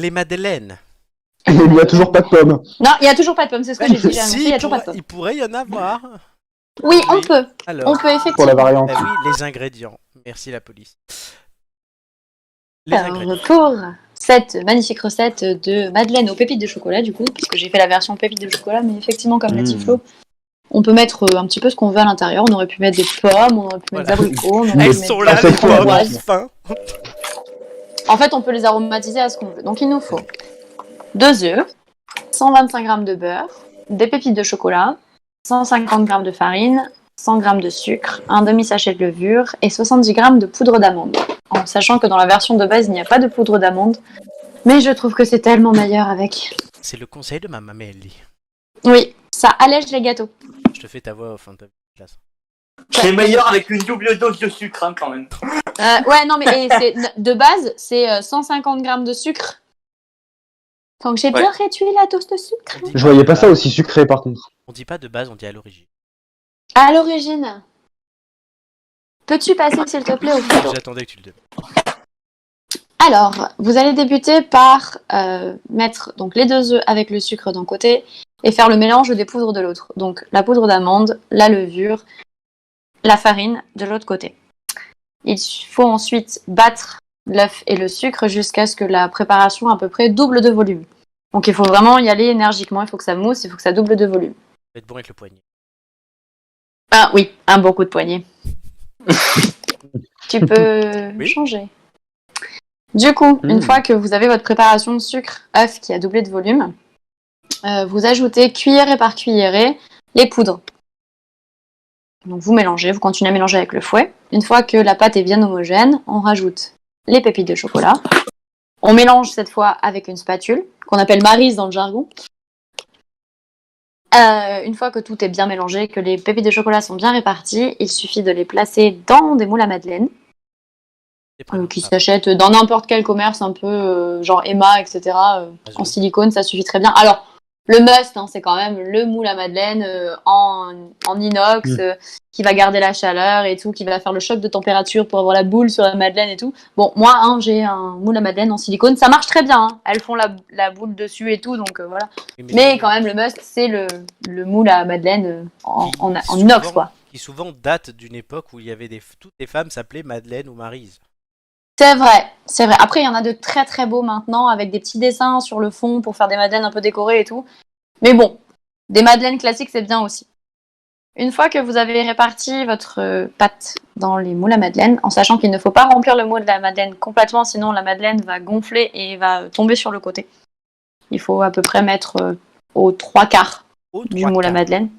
les madeleines. Il n'y a toujours pas de pommes. Non, il n'y a toujours pas de pommes, c'est ce que j'ai dit. J'ai annoncé, il Si, n'y a toujours pas de pommes. il pourrait y en avoir. Oui, on peut. Alors, On peut Pour la effectivement. variante. oui, les ingrédients. Merci la police. Les Alors, ingrédients. pour cette magnifique recette de madeleine aux pépites de chocolat, du coup, puisque j'ai fait la version pépites de chocolat, mais effectivement, comme l'a dit Flo, on peut mettre un petit peu ce qu'on veut à l'intérieur. On aurait pu mettre des pommes, on aurait pu mettre des abricots, on aurait pu Elles mettre sont des là, les pommes, framboises. enfin. En fait, on peut les aromatiser à ce qu'on veut. Donc, il nous faut 2 œufs, 125 g de beurre, des pépites de chocolat, 150 g de farine, 100 g de sucre, un demi-sachet de levure et 70 g de poudre d'amande. En sachant que dans la version de base, il n'y a pas de poudre d'amande. Mais je trouve que c'est tellement meilleur avec. C'est le conseil de ma maman, elle dit. Oui, ça allège les gâteaux. Je te fais ta voix fin de ta classe. C'est meilleur avec une double dose de sucre, hein, quand même. Ouais, non, mais de base, c'est 150 g de sucre. Donc j'ai bien réduit la dose de sucre. Je voyais pas ça aussi sucré par contre. On dit pas de base, on dit à l'origine. À l'origine. Peux-tu passer, s'il te plaît, au photo? J'attendais que tu le demandes. Alors, vous allez débuter par mettre donc les 2 œufs avec le sucre d'un côté et faire le mélange des poudres de l'autre. Donc la poudre d'amande, la levure, la farine de l'autre côté. Il faut ensuite battre l'œuf et le sucre jusqu'à ce que la préparation à peu près double de volume. Donc il faut vraiment y aller énergiquement, il faut que ça mousse, il faut que ça double de volume. Faites bon avec le poignet. Ah oui, un bon coup de poignet. Tu peux changer. Du coup, une fois que vous avez votre préparation de sucre, œuf qui a doublé de volume, vous ajoutez cuillerée par cuillerée les poudres. Donc vous mélangez, vous continuez à mélanger avec le fouet. Une fois que la pâte est bien homogène, on rajoute les pépites de chocolat. On mélange cette fois avec une spatule, qu'on appelle maryse dans le jargon. Une fois que tout est bien mélangé, que les pépites de chocolat sont bien réparties, il suffit de les placer dans des moules à madeleine. Qui s'achètent dans n'importe quel commerce un peu genre Emma, etc. En silicone, ça suffit très bien. Alors, le must, hein, c'est quand même le moule à madeleine en inox qui va garder la chaleur et tout, qui va faire le choc de température pour avoir la boule sur la madeleine et tout. Bon, moi, hein, j'ai un moule à madeleine en silicone, ça marche très bien. Hein. Elles font la boule dessus et tout, donc voilà. Mais quand même, le must, c'est le moule à madeleine en inox, quoi. Qui souvent date d'une époque où il y avait toutes les femmes s'appelaient Madeleine ou Maryse. C'est vrai, c'est vrai. Après, il y en a de très très beaux maintenant, avec des petits dessins sur le fond pour faire des madeleines un peu décorées et tout. Mais bon, des madeleines classiques, c'est bien aussi. Une fois que vous avez réparti votre pâte dans les moules à madeleine, en sachant qu'il ne faut pas remplir le moule de la madeleine complètement, sinon la madeleine va gonfler et va tomber sur le côté. Il faut à peu près mettre aux 3/4 du moule à madeleine.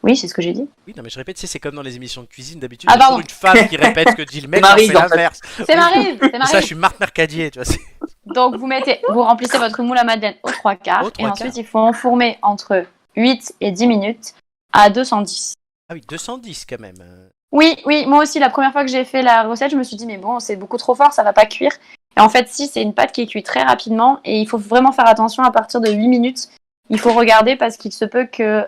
Oui, c'est ce que j'ai dit. Oui, non, mais je répète, c'est comme dans les émissions de cuisine, d'habitude, Ah, il y a toujours une femme qui répète ce que dit le mec, Maryse, c'est l'inverse. C'est Maryse, c'est Maryse. Ça, je suis Marthe Mercadier, tu vois. Donc, vous remplissez votre moule à madeleine aux 3/4 et ensuite, il faut enfourner entre 8 et 10 minutes à 210. Ah oui, 210 quand même. Oui, moi aussi, la première fois que j'ai fait la recette, je me suis dit, mais bon, c'est beaucoup trop fort, ça va pas cuire. Et en fait, si, c'est une pâte qui est cuite très rapidement et il faut vraiment faire attention à partir de 8 minutes. Il faut regarder parce qu'il se peut que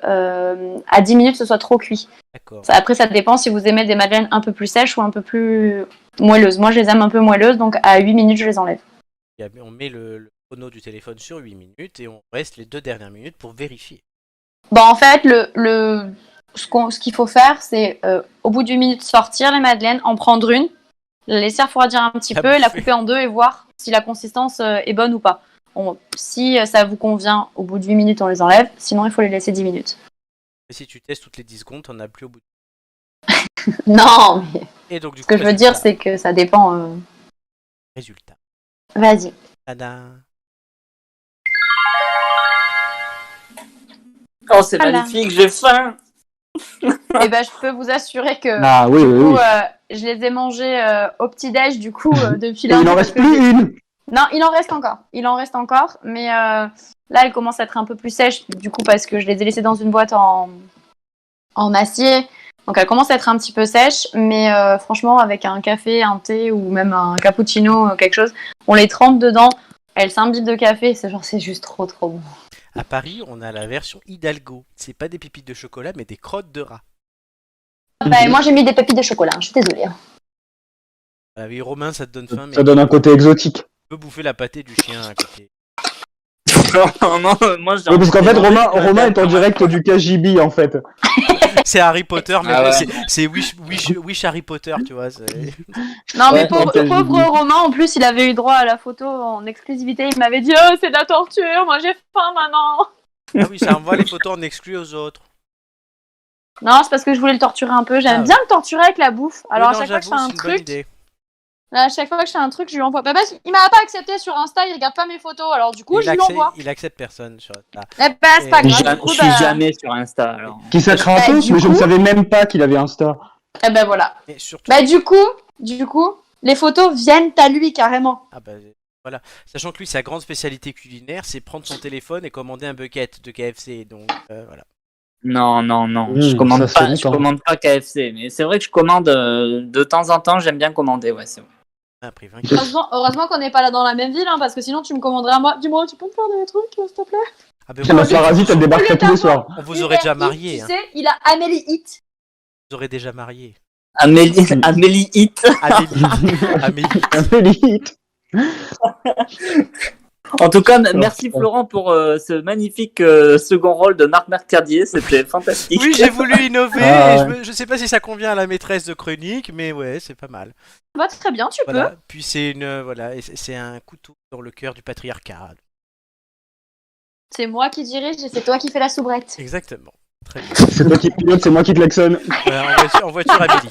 à 10 minutes, ce soit trop cuit. D'accord. Après, ça dépend si vous aimez des madeleines un peu plus sèches ou un peu plus moelleuses. Moi, je les aime un peu moelleuses, donc à 8 minutes, je les enlève. On met le chrono du téléphone sur 8 minutes et on reste les 2 dernières minutes pour vérifier. Bon, en fait, ce qu'il faut faire, c'est au bout de 8 minutes sortir les madeleines, en prendre une, la laisser refroidir un petit peu, la couper en deux et voir si la consistance est bonne ou pas. Bon, si ça vous convient, au bout de 8 minutes, on les enlève. Sinon, il faut les laisser 10 minutes. Et si tu testes toutes les 10 secondes, t'en as plus au bout. Non, mais Et donc, du ce que je veux dire, c'est que ça dépend. Résultat. Vas-y. Tada. Oh, c'est magnifique, j'ai faim. Et ben, je peux vous assurer que je les ai mangés au petit-déj, du coup, depuis lundi. Il n'en reste plus une. Non, il en reste encore. Mais là, elles commencent à être un peu plus sèches, du coup, parce que je les ai laissées dans une boîte en acier. Donc, elles commencent à être un petit peu sèches. Mais franchement, avec un café, un thé ou même un cappuccino, quelque chose, on les trempe dedans. Elles s'imbibent de café. C'est juste trop, trop bon. À Paris, on a la version Hidalgo. C'est pas des pépites de chocolat, mais des crottes de rat. Moi, j'ai mis des pépites de chocolat. Je suis désolée. Ah oui, Romain, ça te donne faim. Mais... Ça donne un côté exotique. peut bouffer la pâtée du chien à côté. Non, non, moi j'ai Oui, parce qu'en fait, envie de Romain est en direct du KGB, en fait. C'est Harry Potter, mais Ah ouais. c'est Wish Harry Potter, tu vois. Non, mais Ouais, pauvre, ok, j'ai pauvre dit. Romain, en plus, il avait eu droit à la photo en exclusivité. Il m'avait dit oh, c'est de la torture, moi j'ai faim maintenant. Ah oui, ça envoie les photos en exclu aux autres. Non, c'est parce que je voulais le torturer un peu. J'aime Ah, bien le torturer avec la bouffe. Alors, Oui, à non, chaque fois que je fais j'avoue, un c'est une bonne truc, idée. là, à chaque fois que je fais un truc, je lui envoie. Bah, parce qu'il m'a pas accepté sur Insta, il regarde pas mes photos. Alors, du coup, je lui envoie. Il accepte personne sur ça. Eh ben, c'est pas Et- grave. Je Du coup, suis bah... jamais sur Insta alors. Qui ça Bah, Kratos, du mais je ne coup- savais même pas qu'il avait Insta. Eh ben, voilà. Et surtout, Bah, du coup, les photos viennent à lui carrément. ah bah, voilà. Sachant que lui, sa grande spécialité culinaire, c'est prendre son téléphone et commander un bucket de KFC. Donc voilà. Non, non, non, Mmh, je commande ça, c'est pas, je longtemps. commande pas KFC, mais c'est vrai que je commande de temps en temps, j'aime bien commander, ouais, c'est vrai. Ah, prix 20. Heureusement qu'on n'est pas là dans la même ville, hein, parce que sinon tu me commanderais à moi. Dis-moi, tu peux me faire des trucs, s'il te plaît? Ah ben, C'est la vous, parasite, elle débarquerait tous les soirs. on vous aurait déjà marié. Tu Hein. sais, il a Amélie Hit. Vous aurez déjà marié. Amélie Hit. Amélie. Amélie. En tout cas, merci Florent pour ce magnifique second rôle de Marc Mercadier, c'était fantastique. Oui, j'ai voulu innover. Ah, et ouais. je sais pas si ça convient à la maîtresse de chronique, mais ouais, c'est pas mal. Va très bien, tu Voilà. peux. Puis c'est une voilà, et c'est un couteau dans le cœur du patriarcat. C'est moi qui dirige et c'est toi qui fais la soubrette. Exactement. Très bien. C'est toi qui pilote, c'est moi qui te klaxonne. En voiture, Amélie.